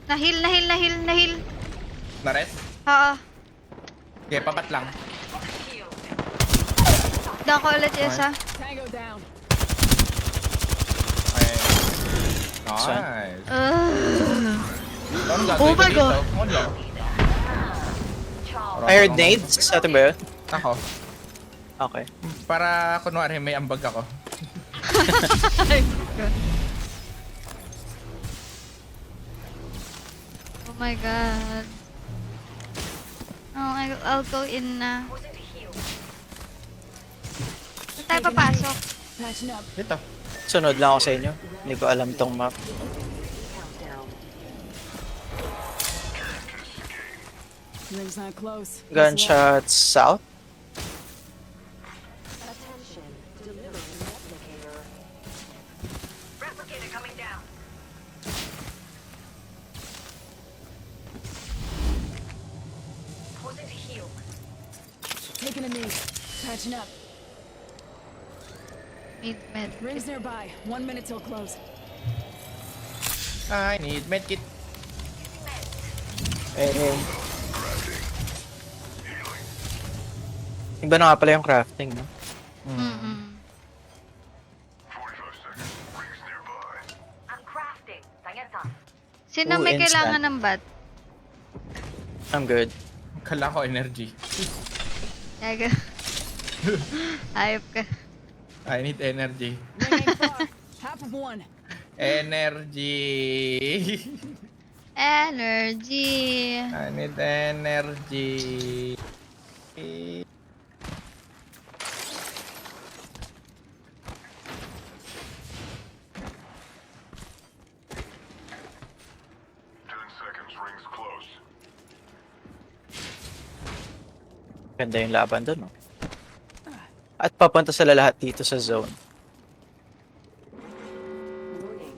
Nahil. Nares? Oo. Okay, papat lang. Down ko ulit isa. Tango down. Okay. Nice. Anong Oh gagawin ko my dito? God. Ano lang? I heard nades. Sa atin ba yun? Ako. Okay. Para kunwari may ambag ako. Oh my god. Oh, I'll go in na. Saan tayo papasok? Patching up. Dito. Sunod lang ako sa inyo. Hindi ko alam tong map. Ring's not close. Gunshots south. Attention, delivering replicator. Replicator coming down. Pausing to heal. Taking a knee. Patching up. Med. Rings nearby. 1 minute till close. I need medkit. Eh. Iba na nga pala yung crafting, no? I'm crafting. Tangetan. Sino Ooh, may instant. kailangan ng bat? I'm good. Kala ko energy. Yaga. Ayop ka. I need energy. Ring ain't far. Half of one. Energy. Energy. I need energy. 10 seconds, rings close. Ganda yung laban doon, no? At papunta sila lahat dito sa zone. Warning.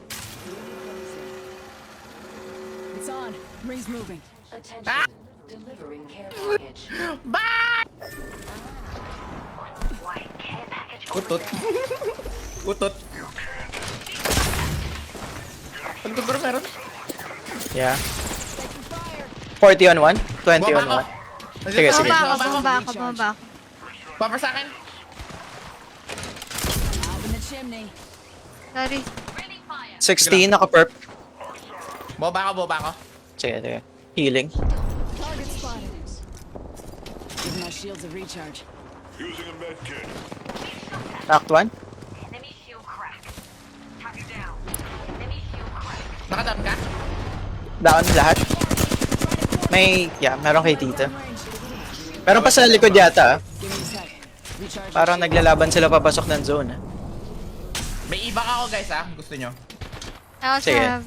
It's on. Ring's moving. Attention. Delivering care package. White care package. Utot. Utot. Ano ba bro meron? Yeah. 40 on 1, 20 on 1. Sige, sige. Bumaba ako. Bumper sa akin. Out in the chimney. Sorry. 16, naka-perp. Boba ako. Sige, sige. Healing. Target spotted. Giving my shields a recharge. Using a med kit. Knocked 1. Enemy shield crack. Track down. Enemy shield crack. Nakadam ka? Down lahat. Meron kay tita. Meron pa sa likod yata, ah. Give me a sec. Recharge. Parang naglalaban sila papasok ng zone, ah. May iba ako guys gusto nyo. I also Sige. have...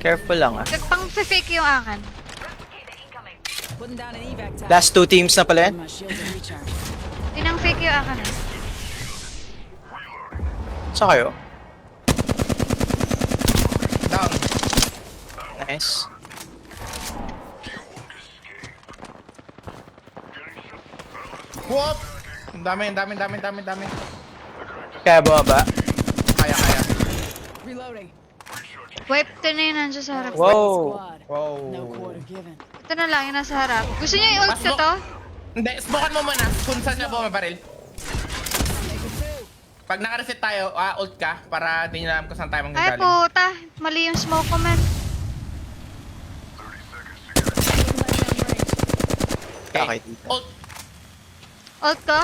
Careful lang, ah. Pang-fake yung akin. Replicator incoming. Putting down an evac tag. Last 2 teams na pala yan. Giving my shields a recharge. Pinang-fake yung akin eh. Saan kayo? Down. Nice. Whoop! Ang dami. Kaya bumaba. Kaya. Reloading. Wipe to na yun nandiyan sa harap. Wow. Squad. Wow. No quarter given. Ito na lang yung nasa harap. Gusto niyo i-ult ko to? Hindi, smokan mo muna kung saan siya bumabaril. Pag naka-reset tayo, ult ka para di nyo alam kung saan tayo Ay manggagaling. puta. Mali yung smoke ko man. 30 seconds to get Okay, tita. Ult. Ult ko?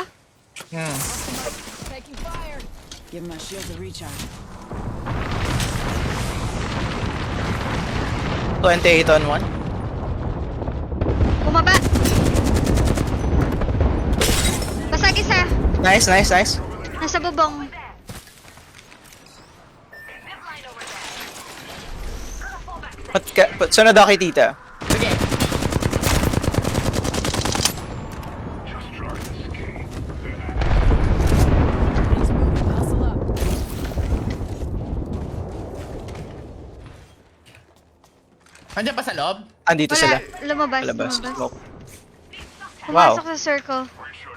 Taking fire. Giving my shields a recharge. 28 on 1. Bumaba. Basag isa. Nice. Nasa bubong. Sunod ako kay tita. Sige. Rings moving. Hustle up. Andiyan pa sa loob? Andito Wala. sila. Lumabas. Palabas. Smoke. Pumasok Wow. sa circle.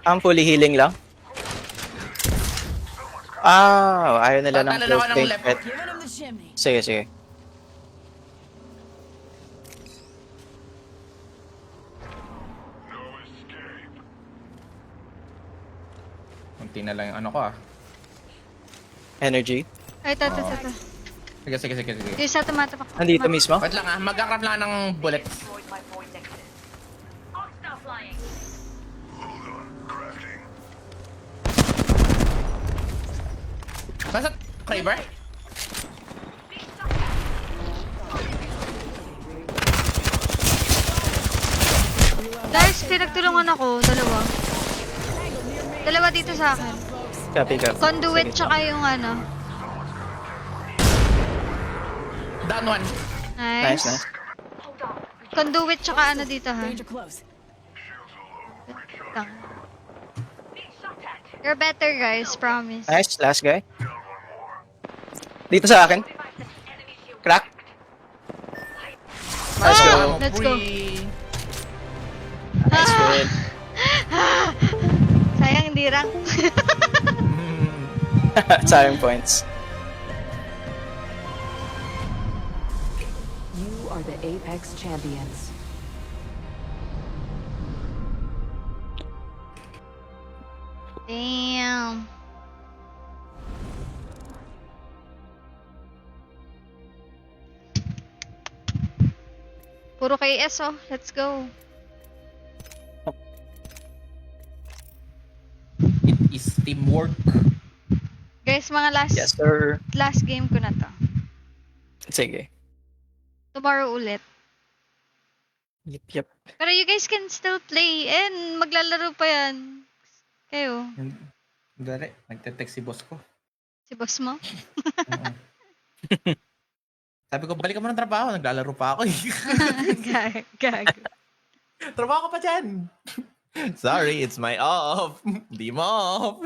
Ang fully healing lang. Ayaw nila ng Tatalo na ako close ng range left. pet. Giving him the chimney. Sige, sige. No escape. Kunti na lang yung ano ko ah. Energy. Ay, ito. Sige, sige, sige, sige. Yung isa tumatapak. Nandito mismo? Wait lang ah, magkakrap lang ng bullets. Destroyed my void nexus. Hostile flying. Hold on. Crafting. Basta, Kraber? Guys, pinagtulungan ako. Dalawa. Dalawa dito sa akin. Copy, copy. Conduit Sige. tsaka yung ano. Down one. Nice, Nice. nice. Conduit tsaka ano dito ha. Danger close. Lang. You're better guys, promise. Nice, last guy. Dito sa akin. Crack. Let's go. Let's go. Nice, good. Sayang hindi rank. Sayang points. You are the Apex champions. Damn. Puro KS oh. Let's go. It is teamwork. Guys, mga Yes, sir. last game ko na to. Sige. Tomorrow ulit. Yep, yep. Pero you guys can still play and maglalaro pa yan. Kayo. Dari, nagte-text si boss ko. Si boss mo. Oo. Sabi ko, balik ka mo ng trabaho. Naglalaro pa ako eh. Gago. Trabaho ka pa dyan. Sorry, it's my off. Di mo off.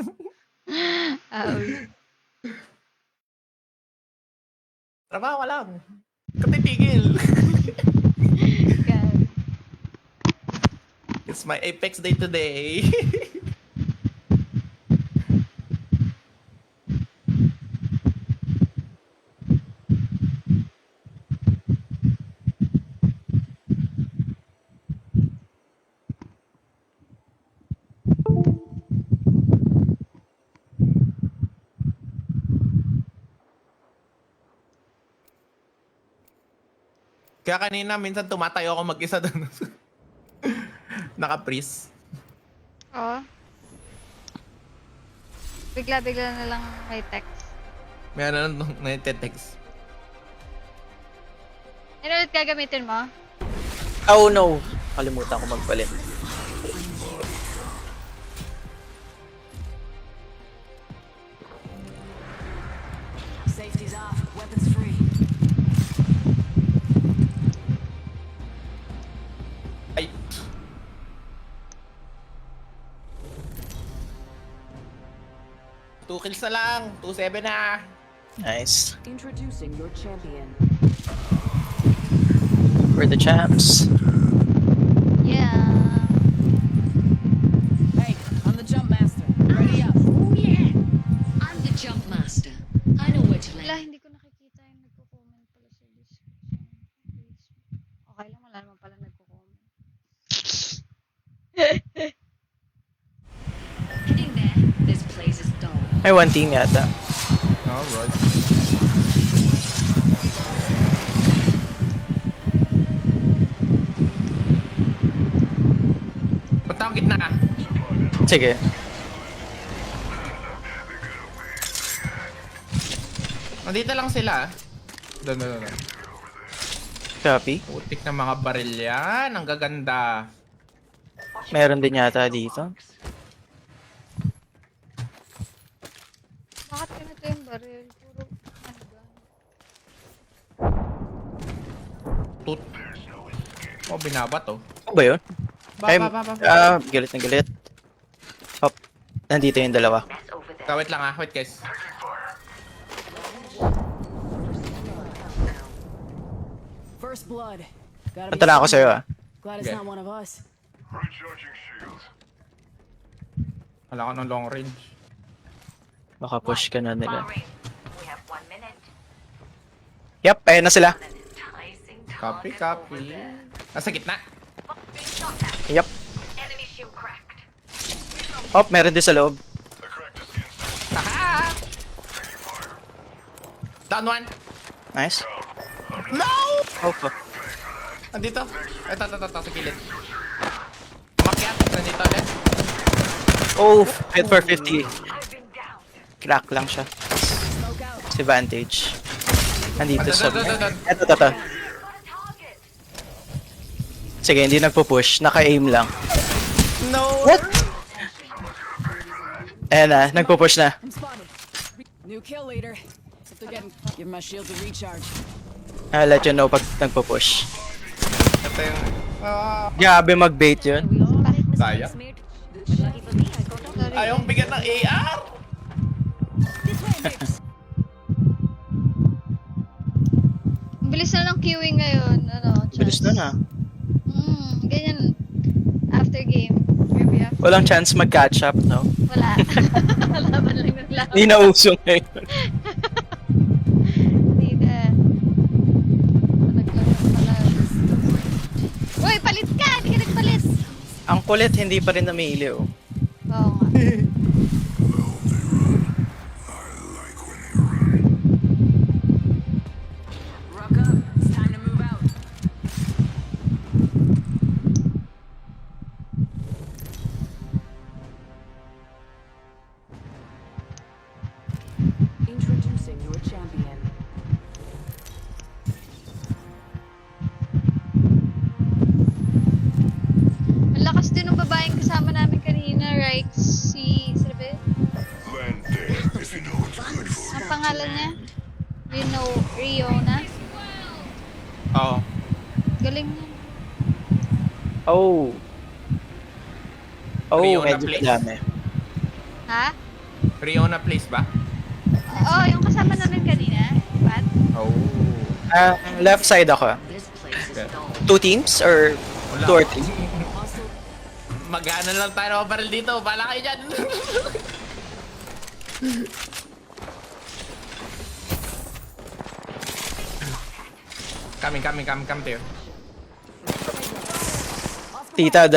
Trabaho ka lang. Katitigil. Gago. It's my Apex day today. Kaya kanina, minsan tumatayo ako mag-isa doon. Naka-freeze. Oo. Bigla-bigla na lang may text. May ano nung nagte-text. Ano ulit gagamitin mo? Oh no. Kalimutan ko magpalit. Safety's off. Weapons free. Ay. Two kills na lang. 2-7 na. Nice. Introducing your champion. We're the champs. Yeah. Hey, I'm the jump master. Ready up. Oh yeah! I'm the jump master. I know where to Wala, land. hindi ko nakikita yung nagko-comment pala sa description. Okay lang, wala naman pala nagko-comment. Heading there. This place is dull. Ay, one team yata. Alright. Punta akong gitna. Sige. Nandito lang sila. Doon. Copy. Putik na mga baril yan. Ang gaganda. Meron din yata dito. Bakit ganito yung baril? Puro ano ba? Tut. Oh, binabat oh. Ano ba yun? Ay, galit na galit. Hop. Nandito yung dalawa. That's over there. Wait lang ah. Wait guys. First blood. Gotta Punta na ako sa'yo ah. Glad it's Okay. not one of us. Recharging shields. Wala ko ng long range. Baka push ka na nila. Far range. We have 1 minute. Yep, ayun na sila. An enticing Copy, target copy. over there. Nasa gitna. Being shot at. Yep. Enemy shield cracked. Oh, meron din sa loob. I cracked a skin set. Haha! Down one. Nice. No! Oh, fuck. Andito. Ito, sa gilid. Umakyat. Nandito ulit. Oh, hit for 50. I've been downed. Crack lang siya. Smoke out. Si Vantage. Nandito sa... Doon. Ito. Got a target. Sige, hindi nagpo-push. Naka-aim lang. No! What? Ayan na, nagpo-push na. I'm spotted. New kill leader. If they're getting, give my shields a recharge. I'll let you know pag nagpo-push. Ito yung... Grabe mag-bait yun. Sayang. Sorry. Ayaw bigyan ng AR! Ang bilis na ng queuing ngayon. Ano, Bilis na na. Ganyan. After game. Review after. Walang chance mag-catch up, no? Wala. Laban lang ng laban. Hindi na uso ngayon. Hindi na. Naglaban pala. Uy, palit ka! Hindi ka nagpalit! Ang kulit, hindi pa rin namili, oh. Oo nga. Rock up. It's time to move out. Introducing your champion. Ang lakas din ng babaeng kasama namin kanina, right? Sino ba yun? Land there if you know what's good for Ang pangalan niya? Riona? Oo. Galing niya. Oh. Oh, Riona medyo Place? madami. Ha? Riona Place ba? Oo, yung kasama namin kanina. What? Oh. Left side ako. This place is dull. 2 teams or Wala. 2 or 3? Mag-ano lang tayo ng barrel dito. Bala kayo dyan. Coming to you. Tita,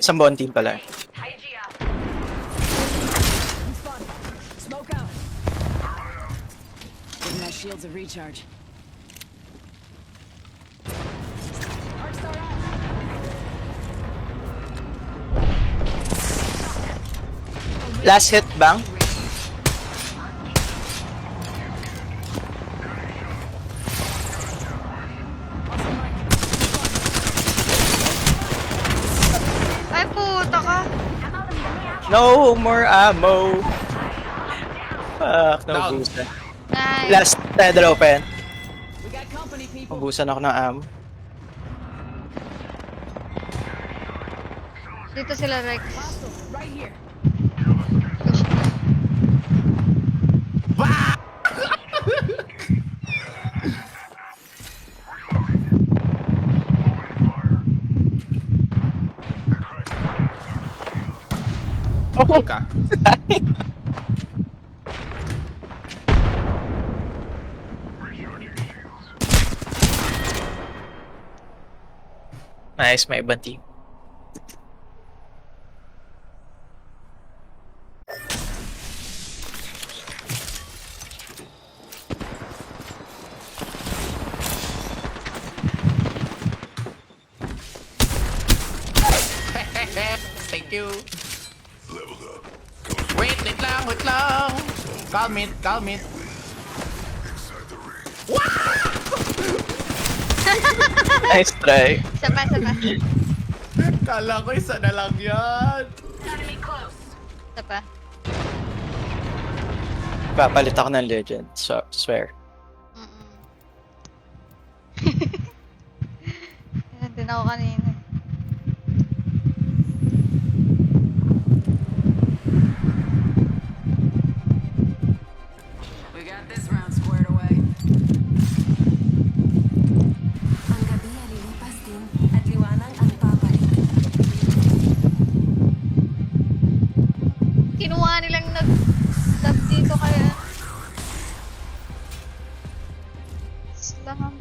Sambon team pala. Hygia. I'm spotted. Smoke out. Give my shields a recharge. Arcstar out. Last hit bang? Ay, puta ka! No more ammo. Fuck, Down. naubusan. Nice. Last, dalawa pa yan. We got company, people. Naubusan ako ng ammo. Dito sila, Rex. Hostile, right here. Push na. Oh, Ka. recharging shields. nice, may ibang team. Thank you. Leveled up. Wait lang. Calm it. Inside the ring. Nice try. Sapa. Kala ko isa na lang yan. Enemy close. Sapa. Papalit ako ng legend, so, swear. Yan din ako kanina. We got this round squared away. Ang gabi ay lilipas din at liwanag ang babalik. Kinuha nilang nag-stab dito kaya. the hump.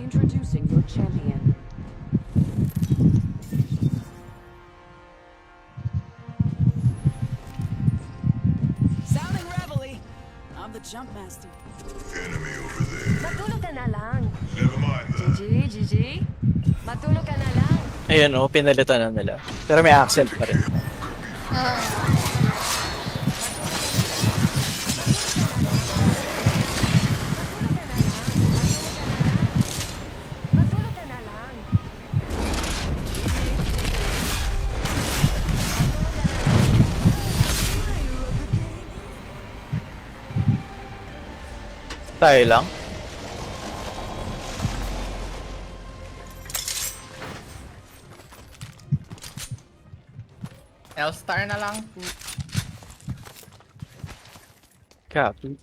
Introducing your champion. Sounding reveille. I'm the jump master. Enemy over there. Matulog ka na lang. Never mind that. GG. Matulog ka na lang. Ayun oh, pinalitan na nila. Pero may accent pa rin. Matulog ka na lang. Tayo lang. L-Star na lang. Copy.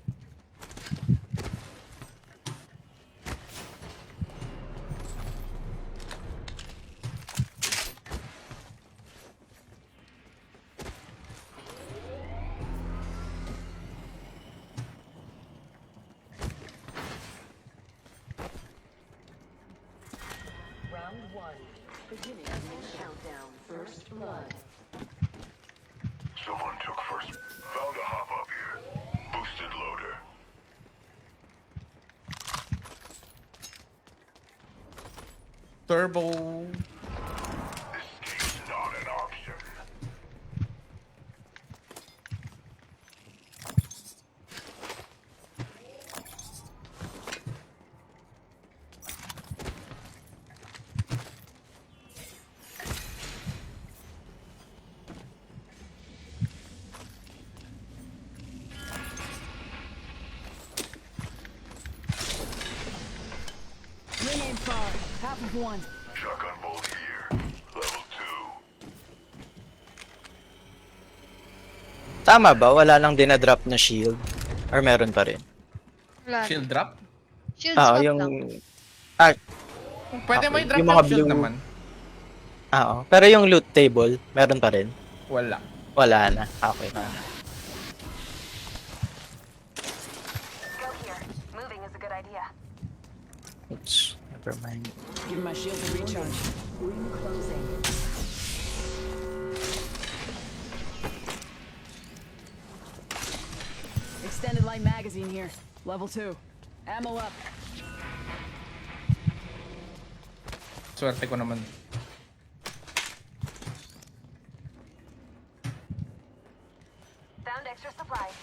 Round 1. Beginning countdown. First blood. Someone took first. Found a hop up here. Boosted loader. Turbo. Escape's not an option. Ring aim far. Half of one. Shotgun bolt here. Level 2. Tama ba? Wala lang dinadrop na shield? Or meron pa rin? Wala. Shield drop. Shield Ah, swap yung... lang. Ah, Pwede mo Okay. i-drop Yung yung mga shield blue- naman. oo. Pero yung loot table, meron pa rin? Wala. Wala na. Okay na. Go here. Moving is a good idea. Oops. Never mind. Give my shield a recharge. Ring closing. Extended light magazine here. Level 2. Ammo up. Swerte ko naman. Found extra supplies.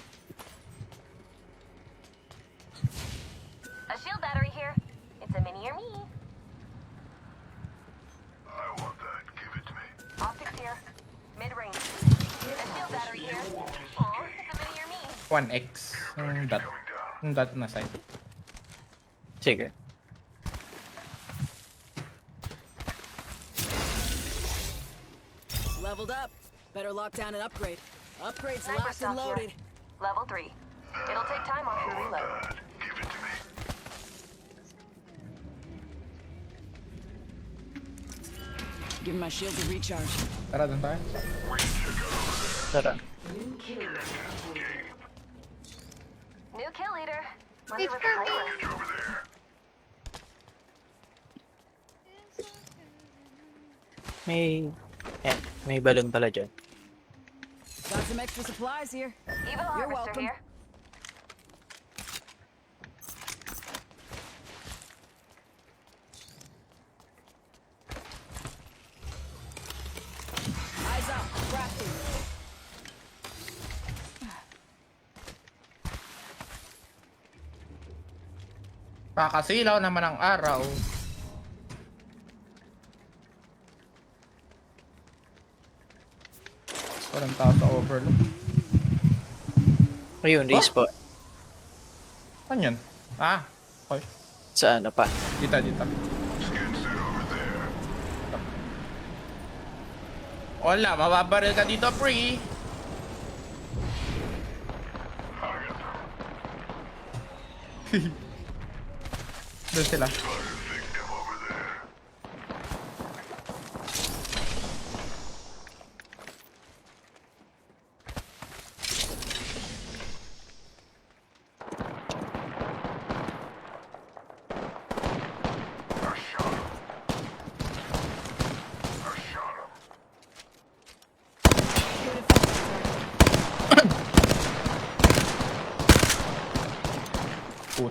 A shield battery here. It's a mini or me. I want that. Give it to me. Optics here. Mid-range. A shield battery here. Aw, it's a mini or me. 1x. Yung dot. Yung dot na side. Sige. Leveled up. Better lock down and upgrade. Upgrades Sniper locked and stock here. loaded. Level 3. It'll take time off your reload. Bad. Give it to me. Give my shield a recharge. Tara, dun tayo. Tara. New kill leader. Wait Wonder what for the me. flavor is. Over there. May balon pala dyan. Got some extra supplies here. Evil You're harvester welcome. here. Eyes up. Crafting. Kakasilaw naman ang araw. Walang tao sa overlook. Ayun, respawn. Saan yun? Ah, okay. Sa ano pa? Dito, dito. Wala, mababaril ka dito, pre. Doon sila.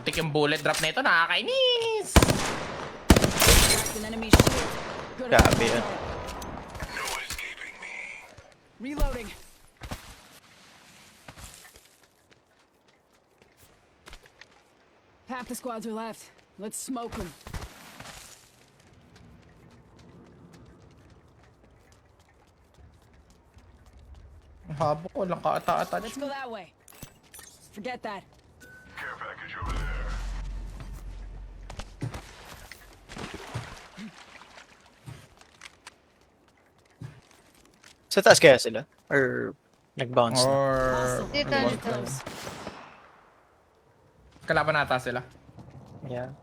Putik yung bullet drop na ito, nakakainis! Cracked an enemy shield. Good Grabe yun. No escaping me. Reloading. Half the squads are left. Let's smoke them. Ang habo ko, lang kaata-ata. Let's go that way. Forget that. Care package over there. Sa taas kaya sila? Or nag-bounce na? Or... Dito, ano ba? dito. Kalaban nata sila. Yeah.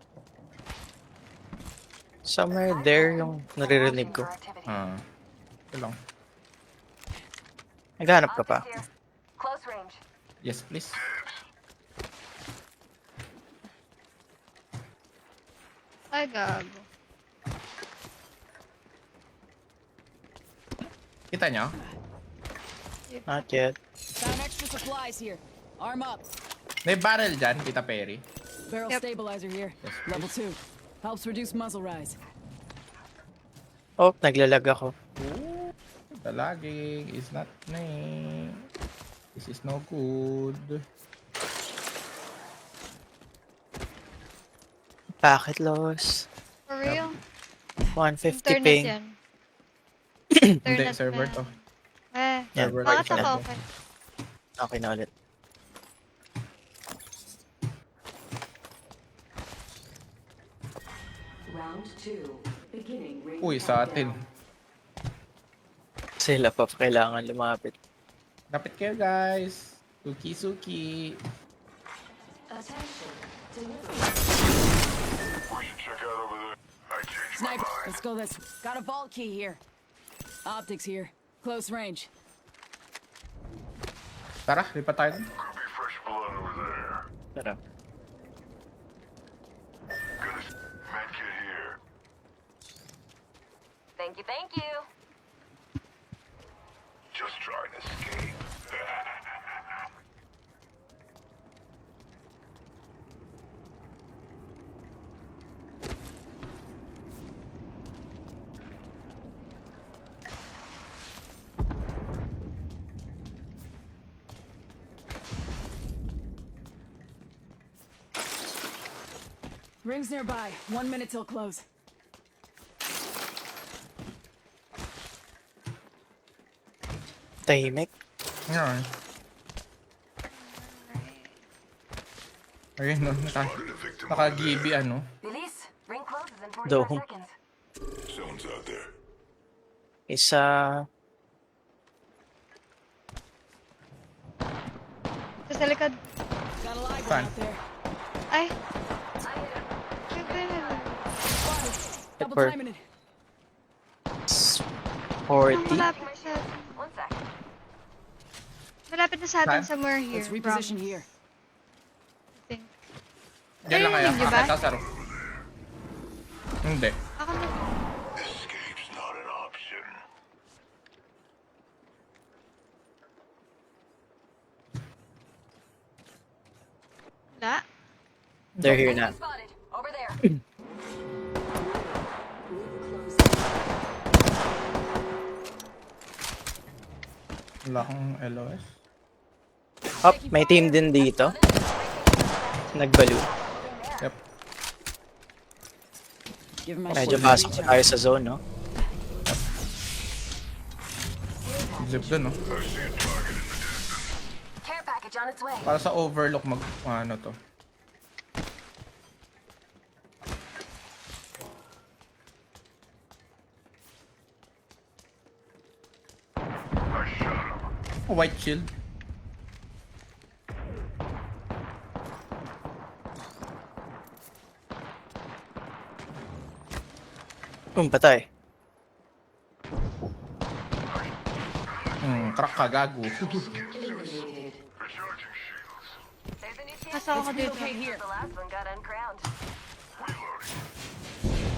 Somewhere there yung naririnig ko. Ito lang. Naghanap ka pa. Optics here. Close range. Yes, please. Ay, gago. Kita nyo? Not yet. Found extra supplies here. Arm up. May barrel dyan, Tita Perry. Barrel Yep. stabilizer here. Level 2. Helps reduce muzzle rise. Oh, naglalag ako. The lagging is not me. This is no good. Packet loss. For real? 150 Internet ping. yan. Hindi, Internet server na to. yan. Yan. Server Bakit like ako that. okay? Okay na ulit. Round 2. Beginning ring Uy, sa atin. Sila pa kailangan lumapit. Lapit kayo, guys. Suki-suki. Attention. Delivery. We should check out over there. I changed my Sniper. mind. Let's go this. Got a vault key here. Optics here. Close range. Tara, lipat tayo dun. Could be fresh blood over there. Tara. Good. Medkit here. Thank you, thank you. Just trying to escape. Rings nearby. 1 minute till close. Tahimik. Yan. Ayun, no. Spotted a victim over Naka-GB, ano. Release. Ring closes in 45 Dome. seconds. there. Someone's out there. Isa. Ito sa likod. Got a live Fine. one out there. Ay! I hit him. Double Pepper. timing it. 40. Malapit na sa atin. 1 sec. Malapit na sa atin Saan? somewhere here. Let's reposition promise. here. I think. Diyan lang kaya. Narinig niyo ba? Akita sa Hindi. Ako na. Escape's not an option. Wala. They're here na. Enemy spotted. Over there. Wala akong LOS. Hop, may team din dito. Nagbalo. Yep. Give my Medyo shield a pasok recharge. tayo sa zone, no? Zip dun, no. Care package on its way. Para sa overlook ano to. I shot him. Oh, white shield. Patay. Crack ka, gago. Recharging shields. There's a new chance. Pasok ako dito. Relocate here. The last one got uncrowned. Reloading.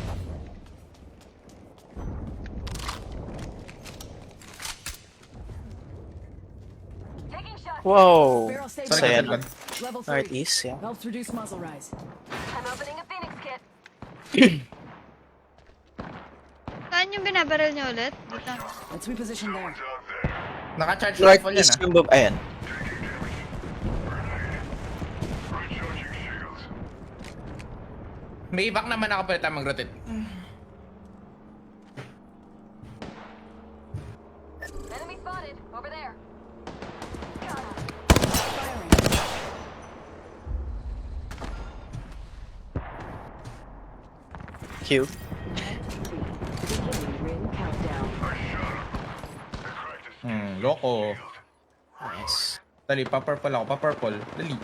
Taking shots. Wow. Barrel Sorry, stabilizer. Saya sa na. likod. Level 3. Northeast, yeah. Helps reduce muzzle rise. I'm opening a Phoenix kit. Saan yung binabaril niyo ulit? Dito. Let's reposition there. Naka-charge rifle yan Northeast ah. yung ayan. Recharging shields. May evac naman ako pwede tayo mag-rotate. Enemy spotted. Over there. Firing. Q. Loko. Nice. Dali, pa-purple ako, pa-purple. Dali.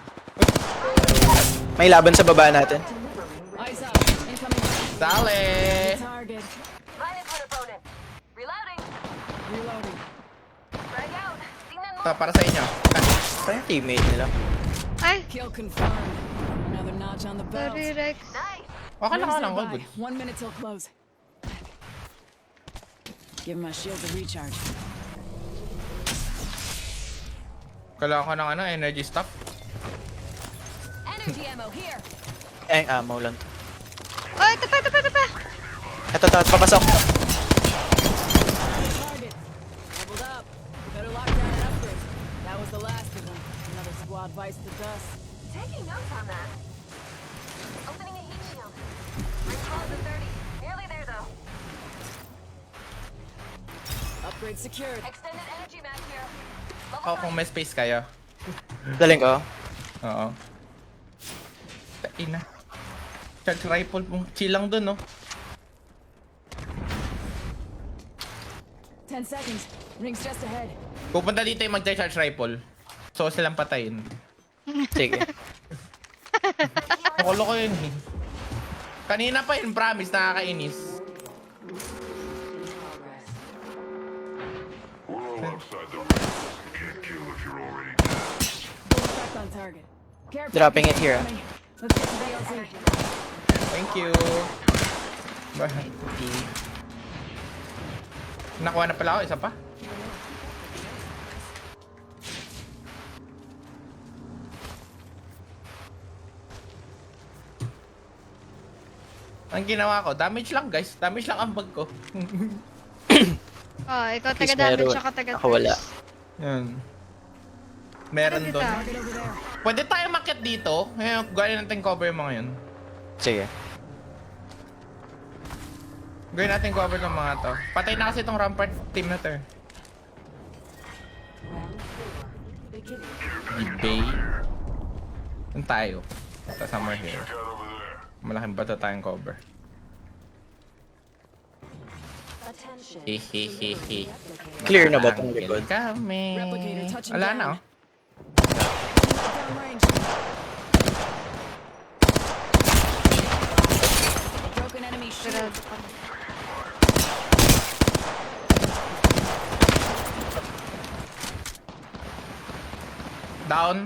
May laban sa baba natin. Eyes up. Incoming. Dali! Target. Minus one opponent. Reloading. Reloading. Frag out. Tingnan mo. Ito, para sa inyo. Parang teammate nila. Ay! Kill confirmed. Another notch on the belt. Sorry, Rex. Nice. Okay lang, Rings all nearby. good. 1 minute till close. Give my shield a recharge. Kailangan ko ng energy stuff. Energy ammo here. Eh, ammo lang to. Oh, ito pa, ito pa, ito pa! Ito, papasok. Target. Leveled up. Better lock down and upgrade. That was the last of them. Another squad bites the dust. Taking notes on that. Opening a heat shield. Ring close at 30. Nearly there though. Upgrade secured. Extended energy mag here. Oh, kung may space kayo. Daling ko. Oo. Ina. Charge rifle pong chill lang dun, no? 10 seconds. Rings just ahead. Pupunta dito yung mag-charge rifle. So, silang patayin. Sige. Nakulo ko yun eh. Kanina pa yun, promise, nakakainis. We're all outside the ring. You can't kill if you're already dead. Full effect on target. Care Dropping it here. package incoming. Let's get to the LZ. Thank you. Bye. Nakuha na pala ako, isa pa. Ang ginawa ko, damage lang guys. Damage lang ang bag ko. Oh, ikaw At least taga-damage, meron. ako taga-trash. Ako wala. Yan. Meron Ano doon. dito? Target over there. Pwede tayo makit dito. Ngayon, gawin natin cover yung mga yun. Sige. Gawin natin cover ng mga to. Patay na kasi itong rampart team na to. eh. Bay. Doon tayo. Sa summer here. Check out over there. Malaking bato tayong cover. Attention. Hehehehe. Clear na ba itong likod? Kami. Replicator touching Wala down. na oh. Downrange. Broken enemy shield. Sarado ka. Down.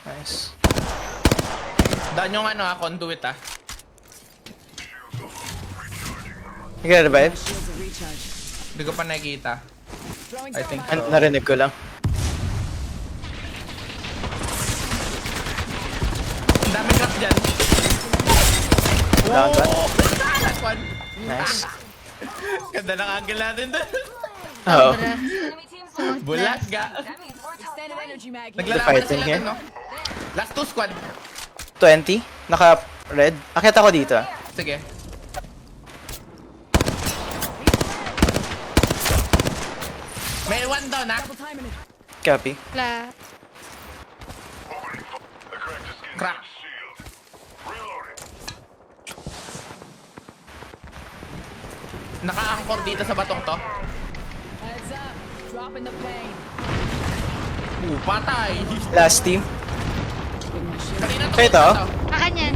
Nice. Down yung conduit ah. You gonna revive? Shields a recharge. Hindi ko pa nakikita. Throwing I think thermite. so. Narinig ko lang. Ang dami trap dyan. Down ba? Oh! Last one. Nice. Ganda ng angle natin doon. Oo. Sobra. Enemy team's lost. Bulaga. That means we're top Extended 3. energy mag here. Naglalaban na fighting sila here? dun, no? Last two squad. 20. Naka-red. Akit ako dito. Sige. May one down ah. Double timing it. Copy. Wala. I cracked the skin Crack. shield. Reloading. Naka-anchor dito sa batong to. Heads up. Dropping the pain. Patay. Last team. Give my shield. Kanina to. So ito? Akan yan.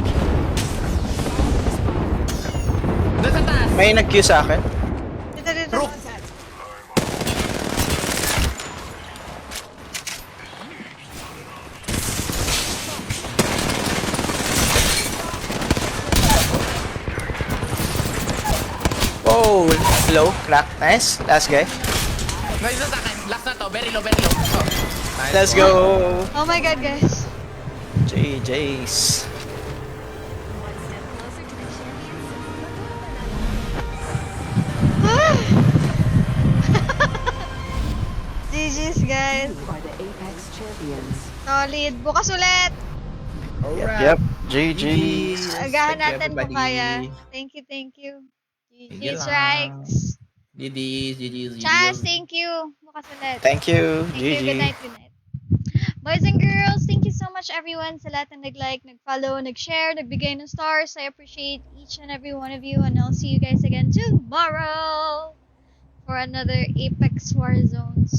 Doon sa taas. May nag-queue sa akin. Dito, dito. Roof. Contact. Oh, low. Crack. Nice. Last guy. May isa sa akin. Last na to. Very low, very low. Oh. Nice Let's one. go! Oh my god, guys. JJ's. One step closer to the champions. GG's, guys. Are the Apex champions. Solid. Bukas ulit. Yep, GG's. Agahan Thank you, natin kung everybody. kaya. Thank you, thank you. Sige GG's, lang. Rikes. GG's. Chas, thank you. Bukas ulit. Thank you, Thank you. GG. Good night, good night. Boys and girls, thank you so much everyone sa lahat na nag-like, nag-follow, nag-share, nagbigay ng stars. I appreciate each and every one of you and I'll see you guys again tomorrow for another Apex War Zones